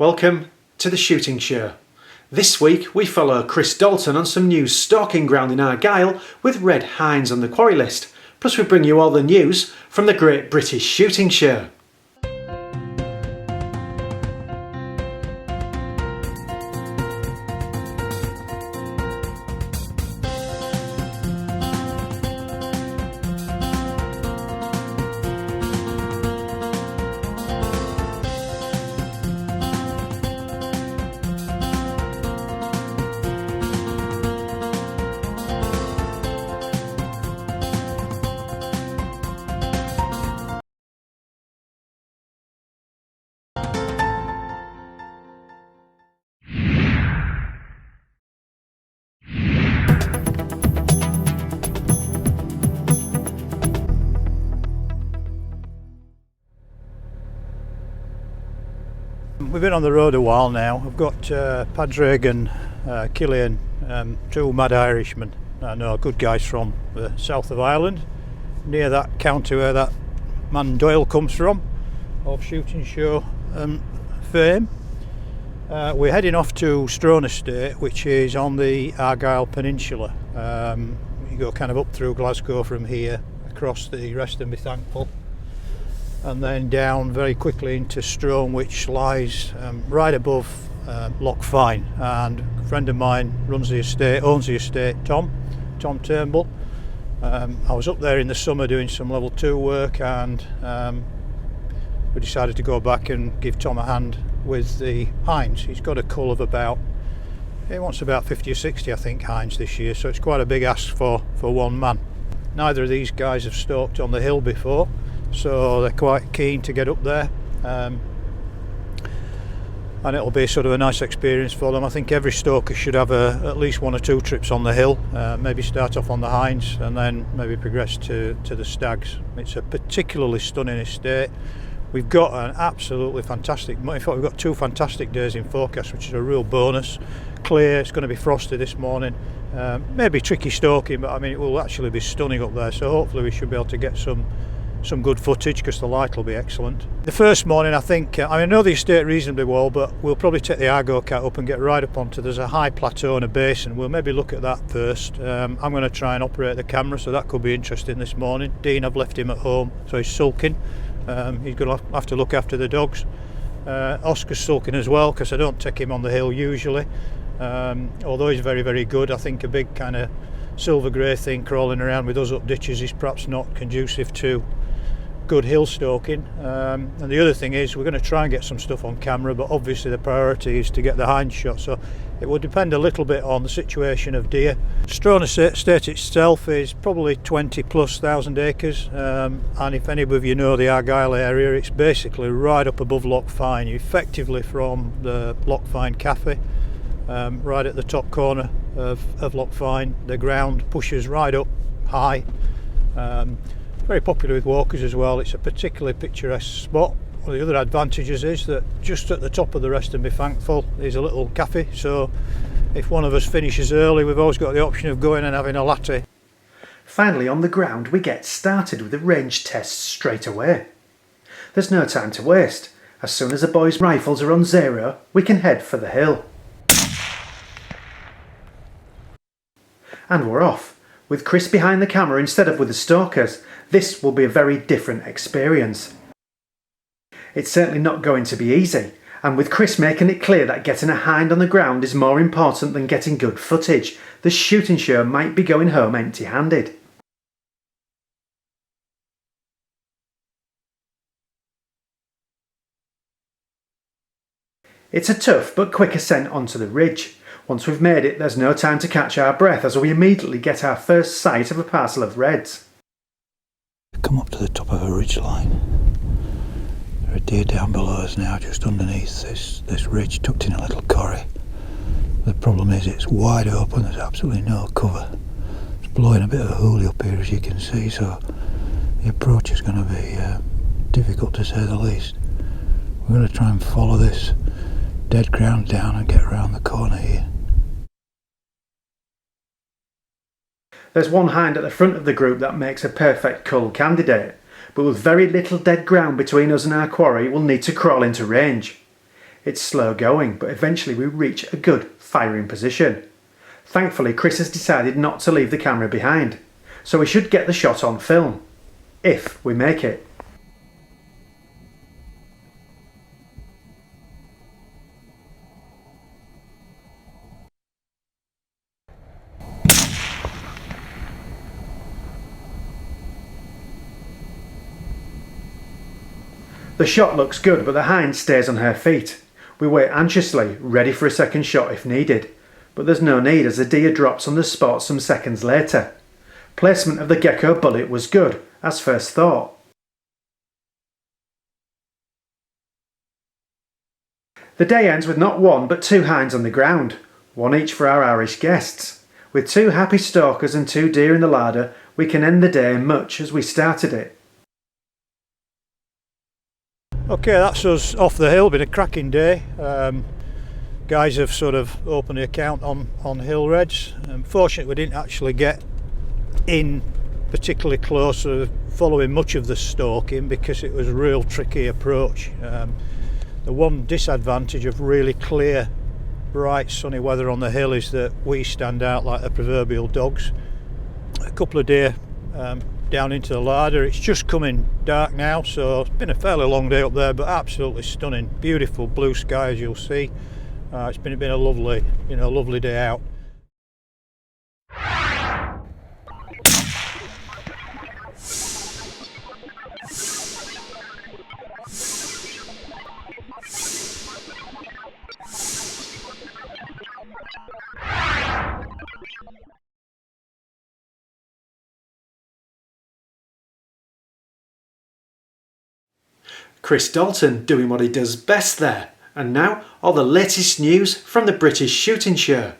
Welcome to the shooting show. This week we follow Chris Dalton on some new stalking ground in Argyll with red hinds on the quarry list. Plus we bring you all the news from the Great British Shooting Show. We've been on the road a while now. I've got Padraig and Killian, two mad Irishmen. I know, good guys from the south of Ireland, near that county where that man Doyle comes from, of shooting show fame. We're heading off to Strone estate, which is on the Argyll Peninsula. You go kind of up through Glasgow from here, across the Rest and Be Thankful, and then down very quickly into Strone, which lies right above Loch Fyne. And a friend of mine runs the estate, owns the estate, Tom Turnbull. I was up there in the summer doing some level 2 work, and we decided to go back and give Tom a hand with the hinds. He's got a cull of he wants about 50 or 60 I think hinds this year, so it's quite a big ask for one man. Neither of these guys have stalked on the hill before, so they're quite keen to get up there, and it'll be sort of a nice experience for them. I think every stoker should have at least 1 or 2 trips on the hill, maybe start off on the hinds and then maybe progress to the stags. It's a particularly stunning estate. We've got an absolutely fantastic, in fact we've got 2 fantastic days in forecast, which is a real bonus. Clear, it's going to be frosty this morning, maybe tricky stalking, but I mean it will actually be stunning up there, so hopefully we should be able to get some good footage, because the light will be excellent. The first morning, I think, I know the estate reasonably well, but we'll probably take the Argyll cat up and get right up onto, there's a high plateau and a basin. We'll maybe look at that first. I'm going to try and operate the camera, so that could be interesting this morning. Dean, I've left him at home, so he's sulking. He's going to have to look after the dogs. Oscar's sulking as well, because I don't take him on the hill usually. Although he's very, very good, I think a big kind of silver grey thing crawling around with us up ditches is perhaps not conducive to good hill stalking. And the other thing is we're going to try and get some stuff on camera, but obviously the priority is to get the hind shot, so it will depend a little bit on the situation of deer. Strone estate itself is probably 20,000+ acres, and if any of you know the Argyll area, it's basically right up above Loch Fyne, effectively from the Loch Fyne cafe, right at the top corner of Loch Fyne. The ground pushes right up high. Very popular with walkers as well. It's a particularly picturesque spot. One of the other advantages is that just at the top of the Rest and Be Thankful is a little cafe, so if one of us finishes early, we've always got the option of going and having a latte. Finally on the ground we get started with the range tests straight away. There's no time to waste. As soon as the boys' rifles are on 0, we can head for the hill. And we're off, with Chris behind the camera instead of with the stalkers. This will be a very different experience. It's certainly not going to be easy, and with Chris making it clear that getting a hind on the ground is more important than getting good footage, the shooting show might be going home empty-handed. It's a tough but quick ascent onto the ridge. Once we've made it, there's no time to catch our breath, as we immediately get our first sight of a parcel of reds. Come up to the top of a ridge line. There are deer down below us now, just underneath this ridge, tucked in a little quarry. The problem is it's wide open, there's absolutely no cover. It's blowing a bit of a hoolie up here, as you can see, so the approach is going to be difficult to say the least. We're going to try and follow this dead ground down and get around the corner here. There's one hind at the front of the group that makes a perfect cull candidate, but with very little dead ground between us and our quarry, we'll need to crawl into range. It's slow going, but eventually we reach a good firing position. Thankfully, Chris has decided not to leave the camera behind, so we should get the shot on film, if we make it. The shot looks good, but the hind stays on her feet. We wait anxiously, ready for a second shot if needed, but there's no need as the deer drops on the spot some seconds later. Placement of the gecko bullet was good, as first thought. The day ends with not one but two hinds on the ground, one each for our Irish guests. With two happy stalkers and two deer in the larder, we can end the day much as we started it. Okay, that's us off the hill. Been a cracking day. Guys have sort of opened the account on hill reds. Fortunately, we didn't actually get in particularly close, following much of the stalking because it was a real tricky approach. The one disadvantage of really clear, bright, sunny weather on the hill is that we stand out like the proverbial dogs. A couple of deer down into the larder. It's just coming dark now, so it's been a fairly long day up there, but absolutely stunning. Beautiful blue sky, as you'll see. It's been a lovely day out. Chris Dalton doing what he does best there. And now, all the latest news from the British Shooting Show.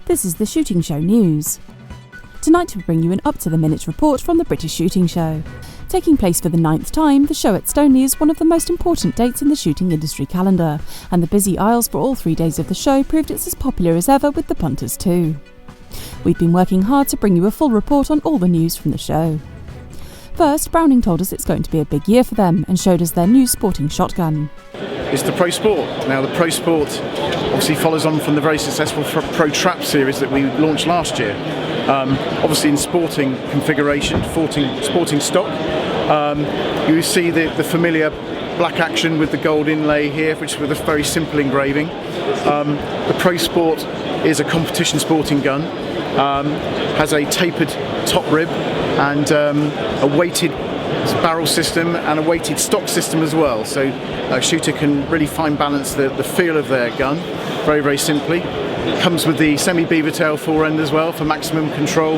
This is the Shooting Show news. Tonight we bring you an up-to-the-minute report from the British Shooting Show. Taking place for the 9th time, the show at Stoneleigh is one of the most important dates in the shooting industry calendar, and the busy aisles for all 3 days of the show proved it's as popular as ever with the punters too. We've been working hard to bring you a full report on all the news from the show. First, Browning told us it's going to be a big year for them and showed us their new sporting shotgun. It's the Pro Sport. Now the Pro Sport obviously follows on from the very successful Pro Trap series that we launched last year. Obviously in sporting configuration, sporting stock. You see the familiar black action with the gold inlay here, which with a very simple engraving. The Pro Sport is a competition sporting gun. Has a tapered top rib and a weighted barrel system and a weighted stock system as well, so a shooter can really fine balance the feel of their gun very, very simply. It comes with the semi-beaver tail forend as well for maximum control,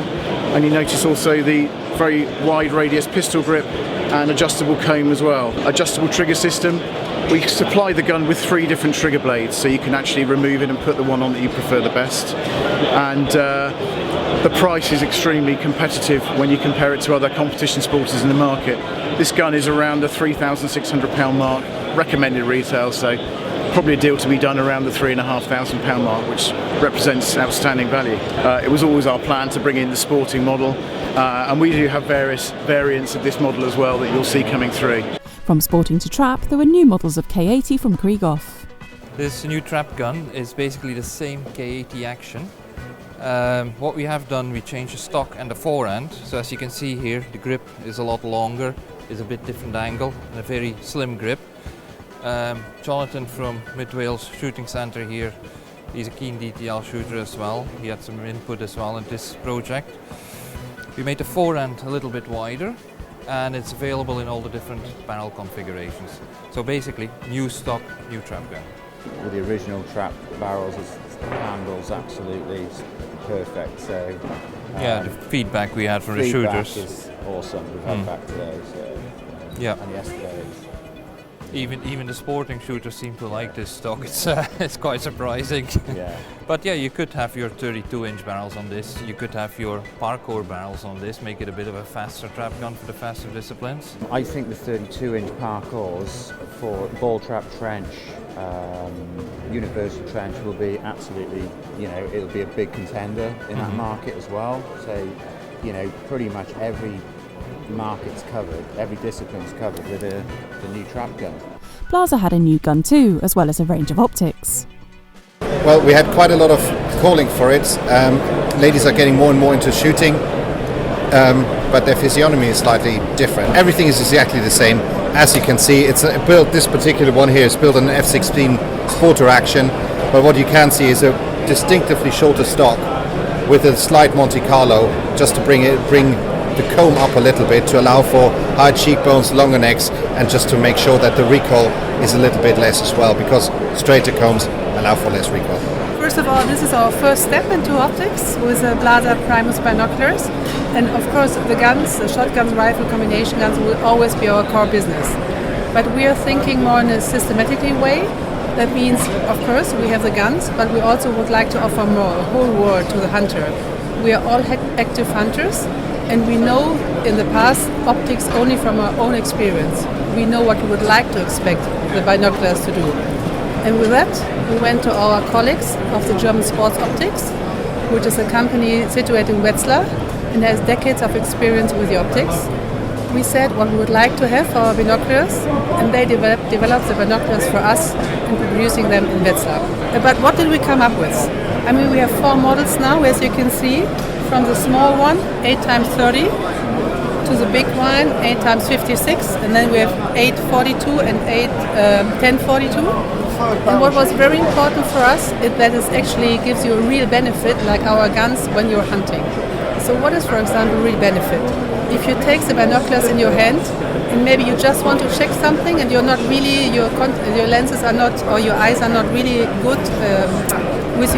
and you notice also the very wide radius pistol grip and adjustable comb as well. Adjustable trigger system. We supply the gun with 3 different trigger blades, so you can actually remove it and put the one on that you prefer the best. And the price is extremely competitive when you compare it to other competition sporters in the market. This gun is around the £3,600 mark, recommended retail, so probably a deal to be done around the £3,500 mark, which represents outstanding value. It was always our plan to bring in the sporting model, and we do have various variants of this model as well that you'll see coming through. From sporting to trap, there were new models of K80 from Krieghoff. This new trap gun is basically the same K80 action. What we have done, we changed the stock and the forend. So as you can see here, the grip is a lot longer, is a bit different angle, and a very slim grip. Jonathan from Mid Wales Shooting Centre here, he's a keen DTL shooter as well. He had some input as well in this project. We made the forend a little bit wider, and it's available in all the different barrel configurations. So basically, new stock, new trap gun. With the original trap barrels, the handle's absolutely perfect. So yeah, the feedback we had from the feedback shooters is awesome. We've had back today, so yeah, and yesterday. Even the sporting shooters seem to like this stock. It's quite surprising. Yeah. But yeah, you could have your 32-inch barrels on this. You could have your parkour barrels on this. Make it a bit of a faster trap gun for the faster disciplines. I think the 32-inch parkours for ball trap trench, universal trench will be absolutely, it'll be a big contender in that market as well. So, pretty much every market's covered, every discipline's covered with the new trap gun. Blaser had a new gun too, as well as a range of optics. Well, we had quite a lot of calling for it. Ladies are getting more and more into shooting, but their physiognomy is slightly different. Everything is exactly the same. As you can see, it's built. This particular one here is built on an F-16 Sporter action, but what you can see is a distinctively shorter stock with a slight Monte Carlo, just to bring the comb up a little bit to allow for high cheekbones, longer necks, and just to make sure that the recoil is a little bit less as well, because straighter combs allow for less recoil. First of all, this is our first step into optics with the Blaser Primus binoculars, and of course the guns, the shotguns, rifle combination guns will always be our core business. But we are thinking more in a systematically way. That means, of course, we have the guns, but we also would like to offer more, a whole world to the hunter. We are all active hunters, and we know in the past optics only from our own experience. We know what we would like to expect the binoculars to do. And with that, we went to our colleagues of the German Sports Optics, which is a company situated in Wetzlar and has decades of experience with the optics. We said what we would like to have for our binoculars, and they developed the binoculars for us and producing them in Wetzlar. But what did we come up with? I mean, we have 4 models now, as you can see, from the small one, 8x30, to the big one, 8x56, and then we have 842 and 1042. And what was very important for us is that it actually gives you a real benefit, like our guns, when you're hunting. So what is, for example, real benefit? If you take the binoculars in your hand and maybe you just want to check something and you're not really, your lenses are not, or your eyes are not really good with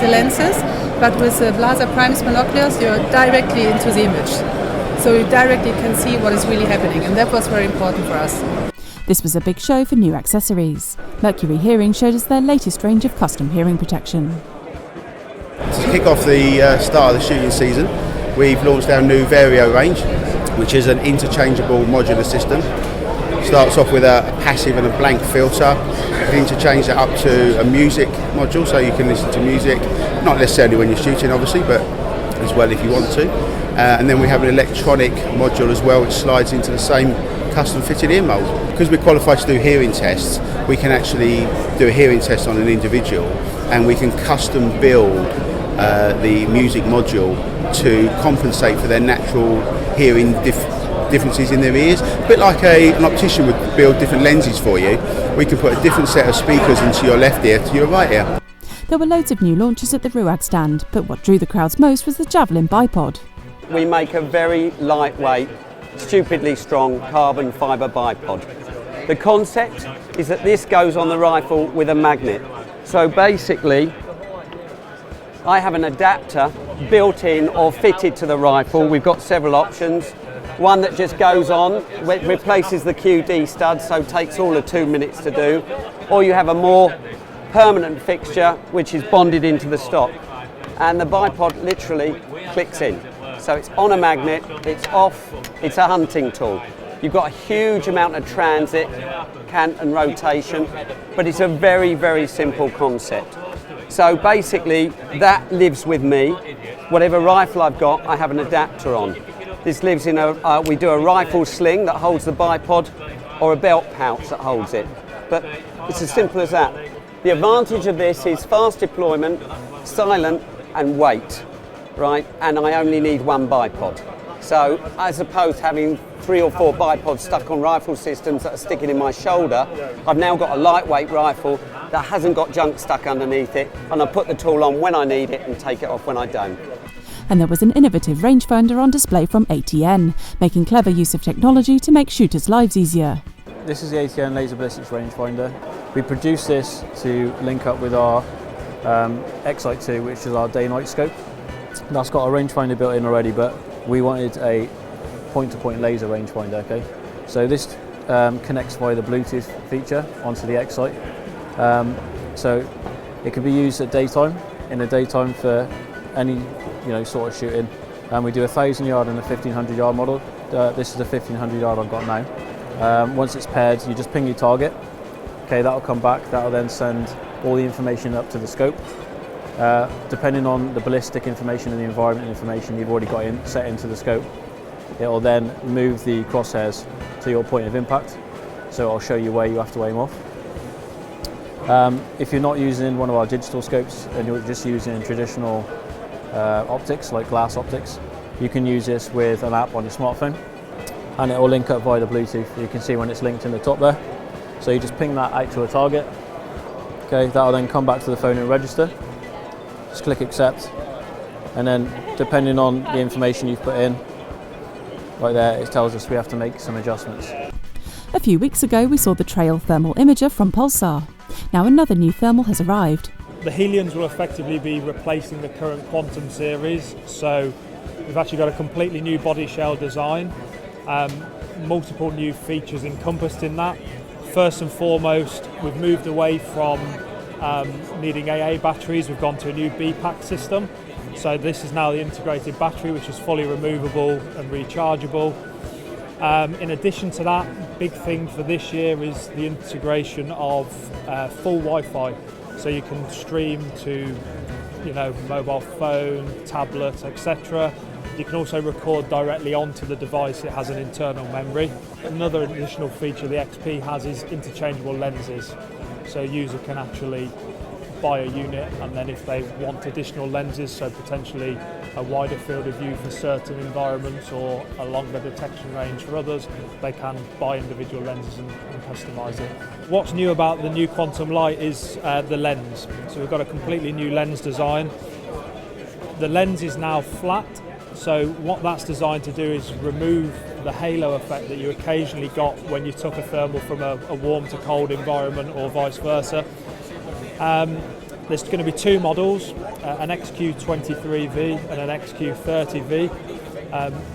the lenses, but with the Blaser Primus binoculars you're directly into the image. So you directly can see what is really happening, and that was very important for us. This was a big show for new accessories. Mercury Hearing showed us their latest range of custom hearing protection. To kick off the start of the shooting season, we've launched our new Vario range, which is an interchangeable modular system. Starts off with a passive and a blank filter. You can interchange that up to a music module, so you can listen to music, not necessarily when you're shooting obviously, but as well if you want to. And then we have an electronic module as well, which slides into the same custom fitted ear mold. Because we're qualified to do hearing tests, we can actually do a hearing test on an individual, and we can custom build the music module to compensate for their natural hearing differences in their ears. A bit like an optician would build different lenses for you, we can put a different set of speakers into your left ear to your right ear. There were loads of new launches at the RUAG stand, but what drew the crowds most was the Javelin Bipod. We make a very lightweight, stupidly strong carbon fibre bipod. The concept is that this goes on the rifle with a magnet. So basically, I have an adapter built in or fitted to the rifle. We've got several options. One that just goes on, replaces the QD stud, so takes all of 2 minutes to do. Or you have a more permanent fixture, which is bonded into the stock. And the bipod literally clicks in. So it's on a magnet, it's off, it's a hunting tool. You've got a huge amount of transit, cant and rotation, but it's a very, very simple concept. So basically, that lives with me. Whatever rifle I've got, I have an adapter on. This lives in we do a rifle sling that holds the bipod, or a belt pouch that holds it. But it's as simple as that. The advantage of this is fast deployment, silent, and weight, right? And I only need one bipod. So as opposed to having 3 or 4 bipods stuck on rifle systems that are sticking in my shoulder, I've now got a lightweight rifle that hasn't got junk stuck underneath it, and I put the tool on when I need it and take it off when I don't. And there was an innovative rangefinder on display from ATN, making clever use of technology to make shooters' lives easier. This is the ATN Laser Ballistics rangefinder. We produced this to link up with our X-Sight 2, which is our day-night scope. That's got a rangefinder built in already, but we wanted a point-to-point laser rangefinder. Okay, so this connects via the Bluetooth feature onto the X-Sight. So it can be used at daytime, in the daytime for any sort of shooting. And we do a 1,000-yard and a 1,500-yard model. This is the 1,500-yard I've got now. Once it's paired, you just ping your target. Okay, that'll come back. That'll then send all the information up to the scope. Depending on the ballistic information and the environment information you've already got set into the scope, it will then move the crosshairs to your point of impact. so I'll show you where you have to aim off. If you're not using one of our digital scopes and you're just using traditional optics like glass optics, you can use this with an app on your smartphone, and it will link up via the Bluetooth. You can see when it's linked in the top there. So you just ping that out to a target. Okay, that'll then come back to the phone and register. Just click accept, and then depending on the information you've put in, right there, it tells us we have to make some adjustments. A few weeks ago, we saw the Trail thermal imager from Pulsar. Now another new thermal has arrived. The Helions will effectively be replacing the current Quantum series, so we've actually got a completely new body shell design, multiple new features encompassed in that. First and foremost, we've moved away from needing AA batteries, we've gone to a new B-pack system. So this is now the integrated battery, which is fully removable and rechargeable. In addition to that, big thing for this year is the integration of full Wi-Fi. So you can stream to, mobile phone, tablet, etc. You can also record directly onto the device. It has an internal memory. Another additional feature the XP has is interchangeable lenses. So a user can actually buy a unit, and then if they want additional lenses, so potentially a wider field of view for certain environments or a longer detection range for others, they can buy individual lenses and customise it. What's new about the new Quantum Light is the lens. So we've got a completely new lens design. The lens is now flat, so what that's designed to do is remove the halo effect that you occasionally got when you took a thermal from a warm to cold environment or vice versa. There's going to be two models, an XQ23V and an XQ30V,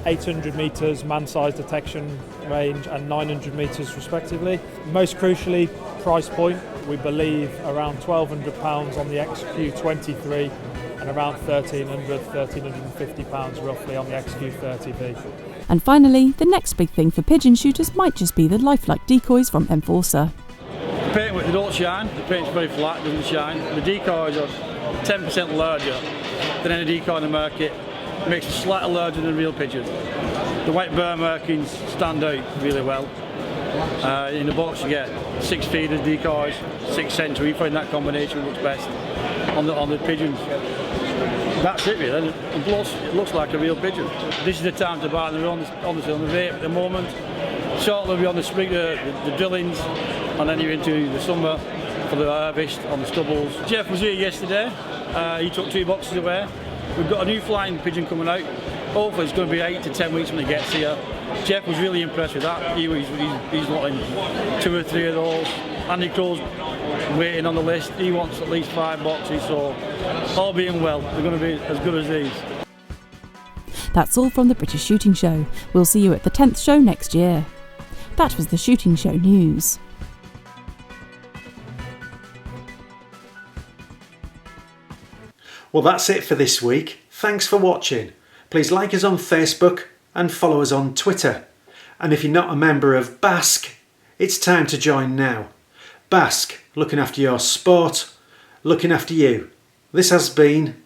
800 metres man-sized detection range and 900 metres respectively. Most crucially, price point, we believe around £1,200 on the XQ23 and around £1,350 roughly on the XQ30V. And finally, the next big thing for pigeon shooters might just be the lifelike decoys from Enforcer. Paint with, they don't shine, the paint's very flat, doesn't shine. The decoys are 10% larger than any decoy in the market. It makes it slightly larger than real pigeons. The white burr markings stand out really well. In the box you get 6 feeders decoys, 6 century. We find that combination works best on the pigeons. That's it really, it looks like a real pigeon. This is the time to buy them. They're on the vape at the moment. Shortly we'll be on the spring, the drillings, and then you're into the summer for the harvest on the stubbles. Jeff was here yesterday, he took 2 boxes away. We've got a new flying pigeon coming out. Hopefully it's going to be 8 to 10 weeks when it gets here. Jeff was really impressed with that. He's wanting 2 or 3 of those. Andy Crow's waiting on the list. He wants at least 5 boxes, so all being well, they're going to be as good as these. That's all from the British Shooting Show. We'll see you at the 10th show next year. That was the Shooting Show News. Well, that's it for this week. Thanks for watching. Please like us on Facebook and follow us on Twitter. And if you're not a member of BASC, it's time to join now. BASC, looking after your sport, looking after you. This has been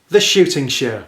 The Shooting Show.